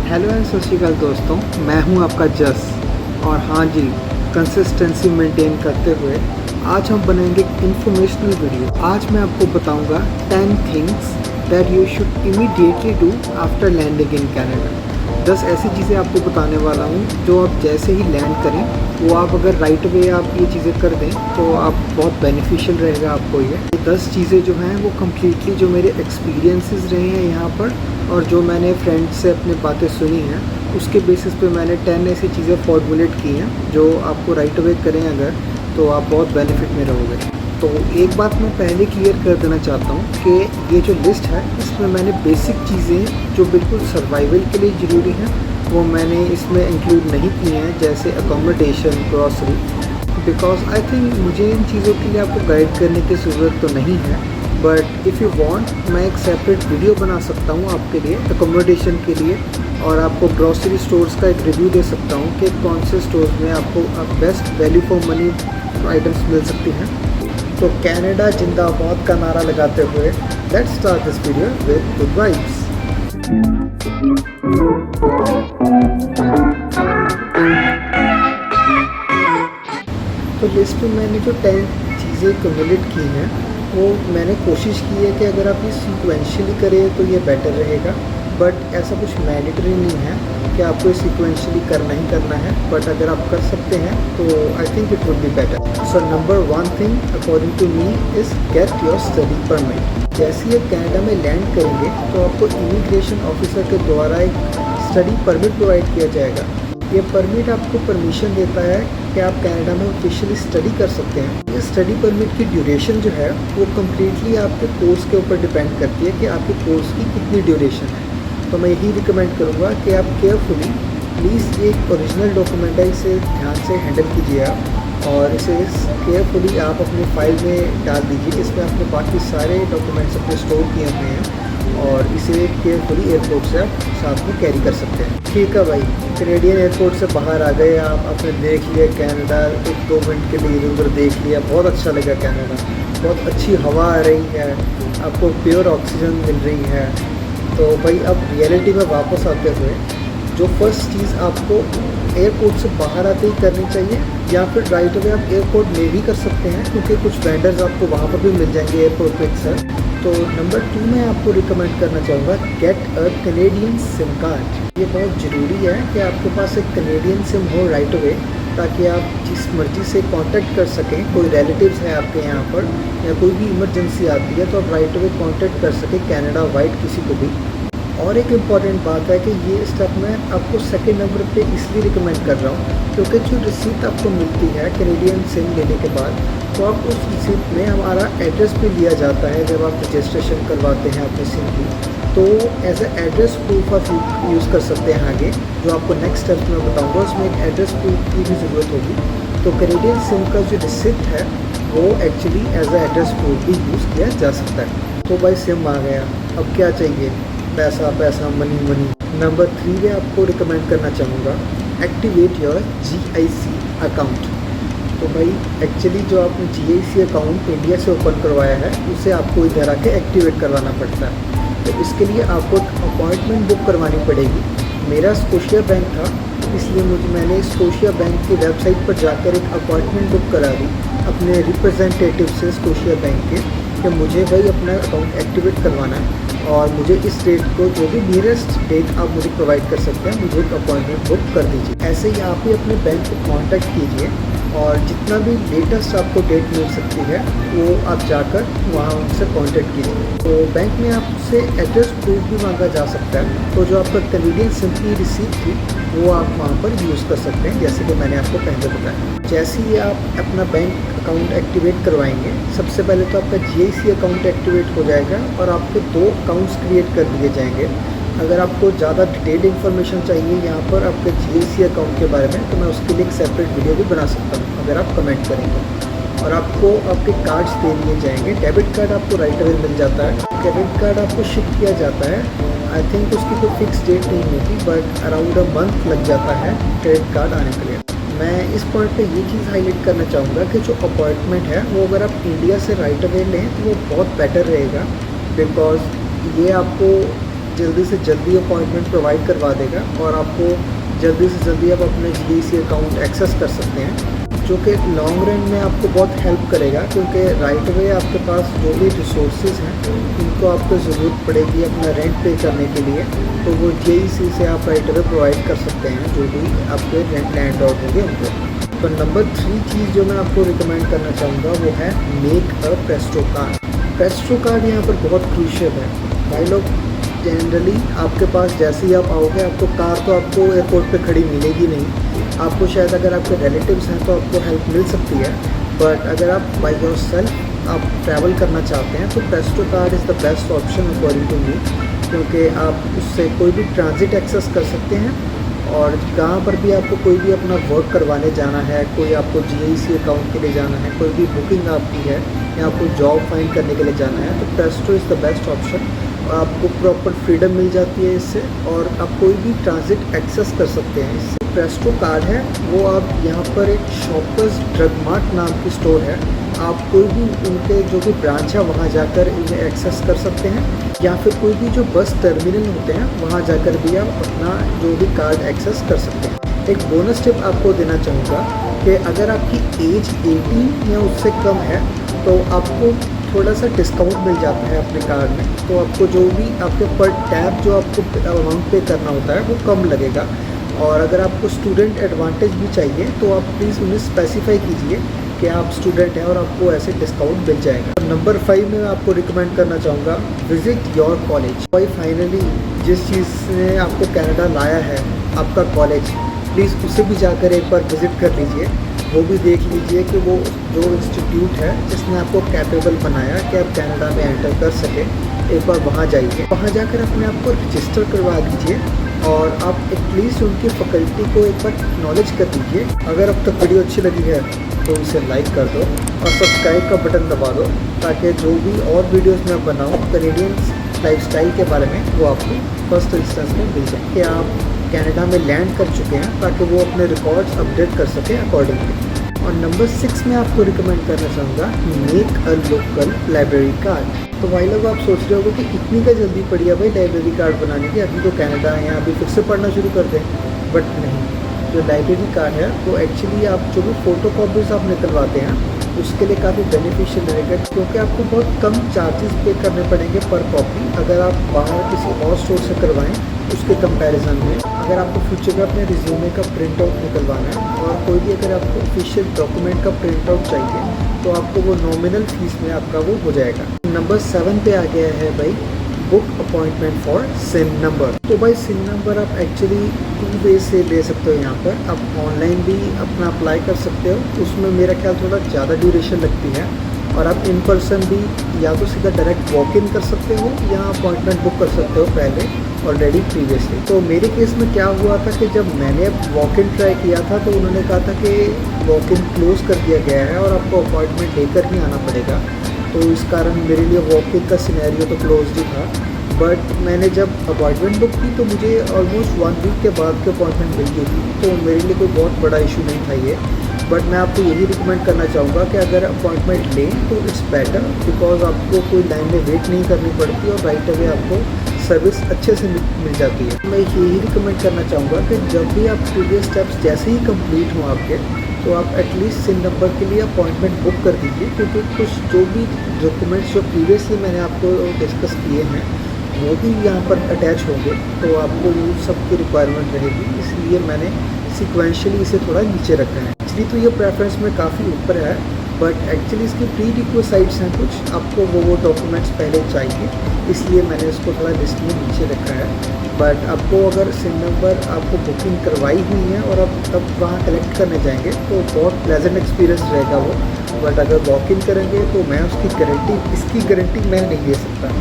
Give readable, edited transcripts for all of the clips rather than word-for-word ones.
Hello and सत श्री अकाल दोस्तों, मैं हूं आपका जस। और हाँ जी, कंसिस्टेंसी मेंटेन करते हुए आज हम बनाएंगे इंफॉर्मेशनल वीडियो। आज मैं आपको बताऊंगा 10 things that you should immediately do after landing in Canada. 10 ऐसी चीज़ें आपको बताने वाला हूँ जो आप जैसे ही लैंड करें वो आप अगर राइट वे आप ये चीज़ें कर दें तो आप बहुत बेनिफिशियल रहेगा आपको। ये 10 चीज़ें जो हैं वो कम्प्लीटली जो मेरे एक्सपीरियंसेस रहे हैं यहाँ पर और जो मैंने फ्रेंड्स से अपनी बातें सुनी हैं उसके बेसिस पे मैंने 10 ऐसी चीज़ें फॉर्मुलेट की हैं जो आपको राइट अवे करें अगर तो आप बहुत बेनिफिट में रहोगे। तो एक बात मैं पहले क्लियर कर देना चाहता हूँ कि ये जो लिस्ट है इसमें मैंने बेसिक चीज़ें जो बिल्कुल सर्वाइवल के लिए ज़रूरी हैं वो मैंने इसमें इंक्लूड नहीं की हैं, जैसे accommodation, grocery, because I think मुझे इन चीज़ों के लिए आपको गाइड करने की ज़रूरत तो नहीं है। बट इफ़ यू वांट मैं एक सेपरेट वीडियो बना सकता हूँ आपके लिए अकोमोडेशन के लिए और आपको ग्रॉसरी स्टोर्स का एक रिव्यू दे सकता हूँ कि कौन से स्टोर्स में आपको best value for money items मिल सकती हैं। तो कनाडा जिंदाबाद का नारा लगाते हुए let's start this video with good vibes. तो लिस्ट में मैंने जो 10 चीज़ें कम्युलेट की हैं वो मैंने कोशिश की है कि अगर आप ये सीक्वेंशियली करें तो ये बेटर रहेगा, बट ऐसा कुछ मैंडेटरी नहीं है कि आपको सीक्वेंशियली करना ही करना है, बट अगर आप कर सकते हैं तो I think it would be better. So number 1 thing according to me is get your study permit. जैसे ही आप कनाडा में लैंड करेंगे तो आपको इमिग्रेशन ऑफिसर के द्वारा एक स्टडी परमिट प्रोवाइड किया जाएगा। ये परमिट आपको परमिशन देता है कि आप कनाडा में ऑफिशियली स्टडी कर सकते हैं। ये स्टडी परमिट की ड्यूरेशन जो है वो कम्प्लीटली आपके कोर्स के ऊपर डिपेंड करती है कि आपके कोर्स की कितनी ड्यूरेशन है। तो मैं यही रिकमेंड करूँगा कि आप केयरफुली प्लीज़ ये एक ओरिजिनल डॉक्यूमेंट है, इसे ध्यान से हैंडल कीजिए आप और इसे केयरफुली आप अपनी फाइल में डाल दीजिए। इसमें आपने बाकी सारे डॉक्यूमेंट्स अपने स्टोर किए हुए हैं और इसे केयरफुली एयरपोर्ट से आप साथ में कैरी कर सकते हैं। ठीक है भाई, कैनेडियन एयरपोर्ट से बाहर आ गए आप, आपने देख लिया कनाडा, 1-2 मिनट के लिए इधर उधर देख लिया, बहुत अच्छा लगा कनाडा, बहुत अच्छी हवा आ रही है, आपको प्योर ऑक्सीजन मिल रही है। तो भाई अब रियलिटी में वापस आते हुए जो फर्स्ट चीज़ आपको एयरपोर्ट से बाहर आते ही करनी चाहिए या फिर राइट अवे आप एयरपोर्ट में भी कर सकते हैं क्योंकि कुछ वेंडर्स आपको वहाँ पर भी मिल जाएंगे एयरपोर्ट पे सर। तो नंबर 2 मैं आपको रिकमेंड करना चाहूँगा get a Canadian SIM card. ये बहुत ज़रूरी है कि आपके पास एक कैनेडियन सिम हो राइट अवे ताकि आप जिस मर्ज़ी से कांटेक्ट कर सकें। कोई रिलेटिव्स हैं आपके यहाँ पर या कोई भी इमरजेंसी आती है तो आप राइट अवे कांटेक्ट कर सकें कनाडा वाइड किसी को भी। और एक इम्पॉर्टेंट बात है कि ये स्टेप मैं आपको सेकंड नंबर पे इसलिए रिकमेंड कर रहा हूँ क्योंकि जो रिसीप्ट आपको मिलती है कैनेडियन सिम लेने के बाद तो आप उस रिसीप्ट में हमारा एड्रेस भी लिया जाता है जब आप रजिस्ट्रेशन करवाते हैं अपनी सिम की, तो एज ए एड्रेस प्रूफ आप यूज़ कर सकते हैं आगे। जो आपको नेक्स्ट स्टेप में बताऊँगा उसमें एक एड्रेस प्रूफ की भी ज़रूरत होगी। तो कैनेडियन सिम का जो रिसिप्ट है वो actually as a address proof भी यूज़ किया जा सकता है। तो भाई सिम आ गया, अब क्या चाहिए? पैसा पैसा, मनी मनी। नंबर 3 में आपको रिकमेंड करना चाहूँगा एक्टिवेट योर GIC अकाउंट। तो भाई एक्चुअली जो आपने GIC अकाउंट इंडिया से ओपन करवाया है उसे आपको इधर आके एक्टिवेट करवाना पड़ता है। तो इसके लिए आपको एक अपॉइंटमेंट बुक करवानी पड़ेगी। मेरा स्कोशिया बैंक था इसलिए मैंने स्कोशिया बैंक की वेबसाइट पर जाकर एक अपॉइंटमेंट बुक करा दी अपने रिप्रेजेंटेटिव से स्कोशिया बैंक के कि मुझे भाई अपना अकाउंट एक्टिवेट करवाना है और मुझे इस डेट को जो भी नियरेस्ट डेट आप मुझे प्रोवाइड कर सकते हैं मुझे एक अपॉइंटमेंट बुक कर दीजिए। ऐसे ही आप ही अपने बैंक को कांटेक्ट कीजिए और जितना भी लेटेस्ट आपको डेट मिल सकती है वो आप जाकर वहाँ उनसे कांटेक्ट कीजिए। तो बैंक में आपसे एड्रेस प्रूफ भी मांगा जा सकता है, तो जो आपका कैनेडियन सिम की रिसीप्ट थी वो आप वहाँ पर यूज़ कर सकते हैं जैसे कि मैंने आपको पहले बताया। जैसे ही आप अपना बैंक अकाउंट एक्टिवेट करवाएंगे सबसे पहले तो आपका GIC अकाउंट एक्टिवेट हो जाएगा और आपको 2 अकाउंट्स क्रिएट कर दिए जाएंगे। अगर आपको ज़्यादा डिटेल्ड इन्फॉर्मेशन चाहिए यहाँ पर आपके GIC अकाउंट के बारे में तो मैं उसके लिए एक सेपरेट वीडियो भी बना सकता हूँ अगर आप कमेंट करेंगे। और आपको आपके कार्ड्स दे दिए जाएंगे। डेबिट कार्ड आपको राइट अवे मिल जाता है, क्रेडिट कार्ड आपको शिप किया जाता है। आई थिंक उसकी कोई फिक्स डेट नहीं होती बट अराउंड अ मंथ लग जाता है क्रेडिट कार्ड आने के लिए। मैं इस पॉइंट पे ये चीज़ हाईलाइट करना चाहूँगा कि जो अपॉइंटमेंट है वो अगर आप इंडिया से राइट अवे लें तो वो बहुत बेटर रहेगा बिकॉज ये आपको जल्दी से जल्दी अपॉइंटमेंट प्रोवाइड करवा देगा और आपको जल्दी से जल्दी आप अपने GIC अकाउंट एक्सेस कर सकते हैं, जो कि लॉन्ग रन में आपको बहुत हेल्प करेगा, क्योंकि राइट अवे आपके पास जो भी रिसोर्सेज हैं उनको आपको ज़रूरत पड़ेगी अपना रेंट पे करने के लिए, तो वो GIC से आप राइट अवे प्रोवाइड कर सकते हैं जो भी आपके रेंट लैंडलॉर्ड होंगे उनको। तो नंबर 3 चीज़ जो मैं आपको रिकमेंड करना चाहूँगा वो है make a Presto card. Presto card यहाँ पर बहुत क्रूशियल है भाई लोग। जनरली आपके पास जैसे ही आप आओगे आपको कार तो आपको एयरपोर्ट पे खड़ी मिलेगी नहीं, आपको शायद अगर आपके रिलेटिव्स हैं तो आपको हेल्प मिल सकती है, बट अगर आप बाय योरसेल्फ आप ट्रैवल करना चाहते हैं तो Presto card is the best option according to me, क्योंकि आप उससे कोई भी ट्रांजिट एक्सेस कर सकते हैं और कहाँ पर भी आपको कोई भी अपना वर्क करवाने जाना है, कोई आपको GIC अकाउंट के लिए जाना है, कोई भी बुकिंग आपकी है या आपको जॉब फाइंड करने के लिए जाना है, तो Presto is the best option. आपको प्रॉपर फ्रीडम मिल जाती है इससे और आप कोई भी ट्रांजिट एक्सेस कर सकते हैं इससे। प्रेस्टो कार्ड है वो आप यहाँ पर एक शॉपर्स ड्रग मार्ट नाम की स्टोर है, आप कोई भी उनके जो भी ब्रांच है वहाँ जाकर इन्हें एक्सेस कर सकते हैं, या फिर कोई भी जो बस टर्मिनल होते हैं वहाँ जाकर भी आप अपना जो भी कार्ड एक्सेस कर सकते हैं। एक बोनस टिप आपको देना चाहूँगा कि अगर आपकी एज 18 या उससे कम है तो आपको थोड़ा सा डिस्काउंट मिल जाता है अपने कार्ड में, तो आपको जो भी आपके पर टैब जो आपको अमाउंट पे करना होता है वो कम लगेगा। और अगर आपको स्टूडेंट एडवांटेज भी चाहिए तो आप प्लीज़ उन्हें स्पेसिफाई कीजिए कि आप स्टूडेंट हैं और आपको ऐसे डिस्काउंट मिल जाएगा। नंबर 5 में मैं आपको रिकमेंड करना चाहूँगा विजिट योर कॉलेज। भाई फाइनली जिस चीज़ ने आपको कनाडा लाया है आपका कॉलेज, प्लीज़ उसे भी जाकर एक बार विज़िट कर लीजिए, वो भी देख लीजिए कि वो जो इंस्टीट्यूट है जिसने आपको कैपेबल बनाया कि आप कनाडा में एंटर कर सके, एक बार वहाँ जाइए, वहाँ जाकर अपने आप को रजिस्टर करवा दीजिए और आप एटलीस्ट उनकी फैकल्टी को एक बार एक्नॉलेज कर दीजिए। अगर अब तक वीडियो अच्छी लगी है तो इसे लाइक कर दो और सब्सक्राइब का बटन दबा दो, ताकि जो भी और वीडियोस मैं बनाऊँ कनेडियन लाइफस्टाइल के बारे में वो आपको फर्स्ट इंस्टेंस में मिल जाए कि आप कनाडा में लैंड कर चुके हैं, ताकि वो अपने रिकॉर्ड्स अपडेट कर सकें अकॉर्डिंगली। और नंबर 6 में आपको रिकमेंड करना चाहूँगा make a local library card. तो भाई लोग आप सोच रहे होगे कि इतनी का जल्दी पड़ी है भाई लाइब्रेरी कार्ड बनाने की, अभी तो कनाडा है अभी फिर से पढ़ना शुरू कर दें, बट नहीं। जो लाइब्रेरी कार्ड है वो एक्चुअली आप जो भी फ़ोटो कॉपीज़ आप निकलवाते हैं उसके लिए काफ़ी बेनिफिशियल रहेगा, क्योंकि आपको बहुत कम चार्जेस पे करने पड़ेंगे पर कॉपी अगर आप बाहर किसी और स्टोर से करवाएं उसके कंपैरिजन में। अगर आपको फ्यूचर में अपने रिज्यूमे का प्रिंट आउट निकलवाना है और कोई भी अगर आपको ऑफिशियल डॉक्यूमेंट का प्रिंट आउट चाहिए तो आपको वो नॉमिनल फीस में आपका वो हो जाएगा। नंबर 7 पे आ गया है भाई book appointment for SIN number. तो भाई सिन नंबर आप एक्चुअली 2 वे से ले सकते हो, यहाँ पर आप ऑनलाइन भी अपना अप्लाई कर सकते हो, उसमें मेरा ख्याल थोड़ा ज़्यादा ड्यूरेशन लगती है, और आप इन पर्सन भी या तो सीधा डायरेक्ट वॉक इन कर सकते हो या अपॉइंटमेंट बुक कर सकते हो पहले ऑलरेडी प्रीवियसली। तो मेरे केस में क्या हुआ था कि जब मैंने वॉक इन ट्राई किया था तो उन्होंने कहा था कि वॉक इन क्लोज़ कर दिया गया है और आपको अपॉइंटमेंट लेकर ही आना पड़ेगा, तो इस कारण मेरे लिए वॉक इन का सिनेरियो तो क्लोज ही था। बट मैंने जब अपॉइंटमेंट बुक की तो मुझे ऑलमोस्ट 1 वीक के बाद के अपॉइंटमेंट मिल गई थी, तो मेरे लिए कोई बहुत बड़ा इशू नहीं था ये। बट मैं आपको यही रिकमेंड करना चाहूँगा कि अगर अपॉइंटमेंट लें तो इट्स बेटर, बिकॉज आपको कोई लाइन में वेट नहीं करनी पड़ती और राइट अवे आपको सर्विस अच्छे से मिल जाती है। मैं यही रिकमेंड करना चाहूँगा कि जब भी आप प्रीवियस स्टेप्स जैसे ही कंप्लीट हों आपके, तो आप एटलीस्ट सिन नंबर के लिए अपॉइंटमेंट बुक कर दीजिए, क्योंकि कुछ जो भी डॉक्यूमेंट्स जो प्रीवियसली मैंने आपको डिस्कस किए हैं वो भी यहाँ पर अटैच होंगे, तो आपको वो सब की रिक्वायरमेंट रहेगी, इसलिए मैंने सिक्वेंशली इसे थोड़ा नीचे रखा है। एक्चुअली तो ये प्रेफरेंस में काफ़ी ऊपर है, बट एक्चुअली इसकी प्री रिक्विजिट्स हैं कुछ, आपको वो डॉक्यूमेंट्स पहले चाहिए, इसलिए मैंने इसको थोड़ा लिस्ट में नीचे रखा है। बट आपको अगर सिम नंबर आपको बुकिंग करवाई हुई है और आप तब वहाँ कलेक्ट करने जाएंगे तो बहुत प्लेजेंट एक्सपीरियंस रहेगा वो, बट अगर वॉक इन करेंगे तो मैं इसकी गारंटी मैं नहीं दे सकता।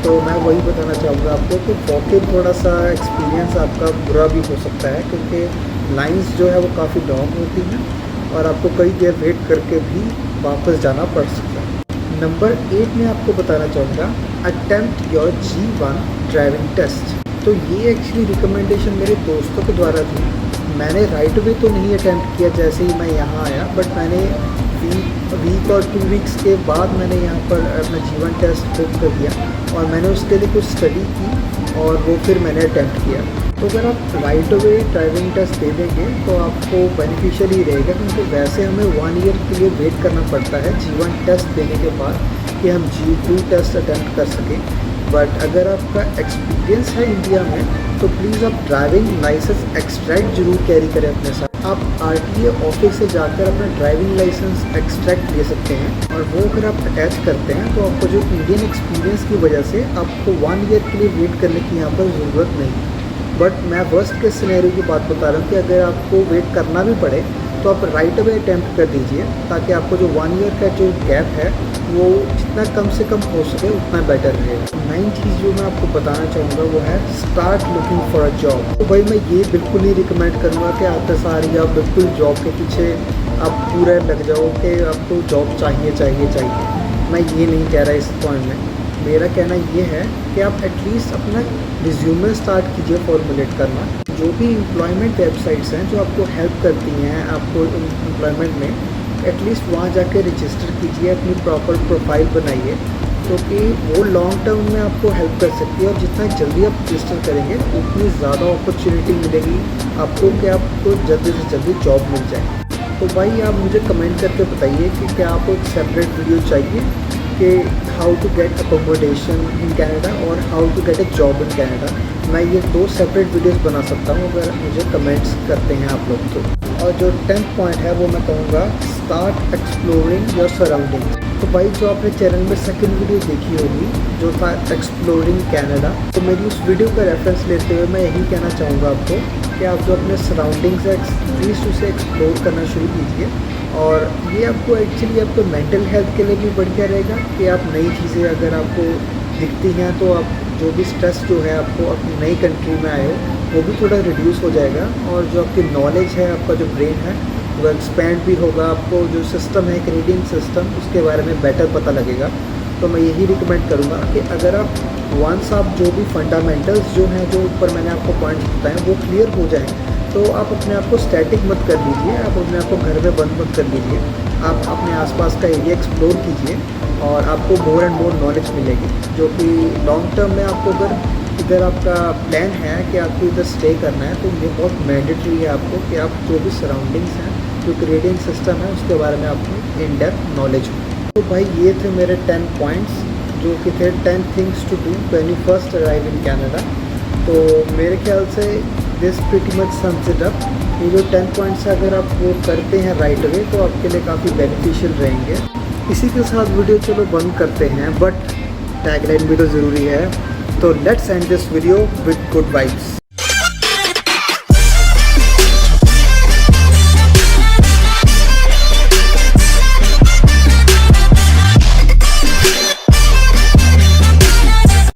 तो मैं वही बताना चाहूँगा आपको कि वॉक इन थोड़ा सा एक्सपीरियंस आपका बुरा भी हो सकता है, क्योंकि लाइंस जो है वो काफ़ी लॉन्ग होती हैं और आपको कई देर वेट करके भी वापस जाना पड़ सकता है। नंबर 8 में आपको बताना चाहूँगा attempt your G1 driving test. तो ये एक्चुअली रिकमेंडेशन मेरे दोस्तों के द्वारा थी। मैंने राइट वे तो नहीं अटेम्प्ट किया जैसे ही मैं यहाँ आया, बट मैंने वीक और 2 वीक्स के बाद मैंने यहाँ पर अपना जीवन टेस्ट बुक कर दिया और मैंने उसके लिए कुछ स्टडी की और वो फिर मैंने अटैम्प्ट किया। तो अगर आप राइट अवे ड्राइविंग टेस्ट दे देंगे तो आपको बेनिफिशियल ही रहेगा, क्योंकि वैसे हमें 1 ईयर के लिए वेट करना पड़ता है जीवन टेस्ट देने के बाद कि हम G2 टेस्ट अटैम्प्ट कर सकें। बट अगर आपका एक्सपीरियंस है इंडिया में तो प्लीज़ आप ड्राइविंग लाइसेंस एक्सट्रैक्ट जरूर कैरी करें अपने साथ। आप RTA ऑफिस से जाकर अपना ड्राइविंग लाइसेंस एक्सट्रैक्ट ले सकते हैं और वो अगर आप अटैच करते हैं तो आपको जो इंडियन एक्सपीरियंस की वजह से आपको 1 ईयर के लिए वेट करने की यहाँ पर ज़रूरत नहीं। बट मैं वर्स्ट के सिनेरियो की बात बता रहा हूँ कि अगर आपको वेट करना भी पड़े तो आप राइट अवे अटैम्प्ट कर दीजिए, ताकि आपको जो 1 ईयर का जो गैप है वो जितना कम से कम हो सके उतना बेटर रहेगा। मेन चीज़ जो मैं आपको बताना चाहूँगा वो है start looking for a job. तो भाई मैं ये बिल्कुल नहीं रिकमेंड करूँगा कि आपके सारी आप बिल्कुल जॉब के पीछे आप पूरा लग जाओ कि आपको जॉब चाहिए चाहिए चाहिए। मैं ये नहीं कह रहा इस पॉइंट में। मेरा कहना ये है कि आप एटलीस्ट अपना रिज्यूमे स्टार्ट कीजिए फॉर्मुलेट करना। जो भी एम्प्लॉयमेंट वेबसाइट्स हैं जो आपको हेल्प करती हैं आपको एम्प्लॉयमेंट में, एटलीस्ट वहाँ जाकर रजिस्टर कीजिए, अपनी प्रॉपर प्रोफाइल बनाइए, क्योंकि वो लॉन्ग टर्म में आपको हेल्प कर सकती है। और जितना जल्दी आप रजिस्टर करेंगे उतनी ज़्यादा अपॉर्चुनिटी मिलेगी आपको कि आपको जल्दी से जल्दी जॉब मिल जाए। तो भाई आप मुझे कमेंट करके बताइए कि क्या आपको एक सेपरेट वीडियो चाहिए कि how to get accommodation in Canada और how to get a job in Canada. मैं ये 2 सेपरेट वीडियोस बना सकता हूँ अगर मुझे कमेंट्स करते हैं आप लोग तो। और जो 10th पॉइंट है वो मैं कहूँगा स्टार्ट एक्सप्लोरिंग योर सराउंडिंग्स। तो भाई जो आपने चैनल में सेकंड वीडियो देखी होगी जो था एक्सप्लोरिंग कैनेडा, तो मेरी उस वीडियो का रेफरेंस लेते हुए मैं यही कहना चाहूँगा आपको कि आप जो अपने सराउंडिंग्स है प्लीज़ उसे एक्सप्लोर करना शुरू कीजिए। और ये आपको एक्चुअली आपको मेंटल हेल्थ के लिए भी बढ़िया रहेगा कि आप नई चीज़ें अगर आपको दिखती हैं तो आप जो भी स्ट्रेस जो है आपको अपनी नई कंट्री में आए हो वो भी थोड़ा रिड्यूस हो जाएगा। और जो आपकी नॉलेज है आपका जो ब्रेन है वो एक्सपैंड भी होगा। आपको जो सिस्टम है कैनेडियन सिस्टम उसके बारे में बेटर पता लगेगा। तो मैं यही रिकमेंड करूँगा कि अगर आप वंस आप जो भी फंडामेंटल्स जो हैं जो ऊपर मैंने आपको पॉइंट्स बताए वो क्लियर हो जाएँ तो आप अपने आप को स्टैटिक मत कर लीजिए, आप अपने आप को घर में बंद मत कर लीजिए। आप अपने आसपास का एरिया एक्सप्लोर कीजिए और आपको मोर एंड मोर नॉलेज मिलेगी, जो कि लॉन्ग टर्म में आपको अगर इधर आपका प्लान है कि आपको इधर स्टे करना है तो ये बहुत मैंडेटरी है आपको कि आप जो भी सराउंडिंग्स हैं जो कैनेडियन सिस्टम है उसके बारे में आपको इन डेप्थ नॉलेज हो। तो भाई ये थे मेरे 10 पॉइंट्स जो कि थे 10 things to do when you first arrive in Canada. तो मेरे ख्याल से this pretty much sums it up. ये जो 10 पॉइंट्स अगर आप वो करते हैं राइट अवे तो आपके लिए काफ़ी बेनिफिशियल रहेंगे। इसी के साथ वीडियो चलो बंद करते हैं, बट टैगलाइन भी तो ज़रूरी है। तो let's end this video with good vibes.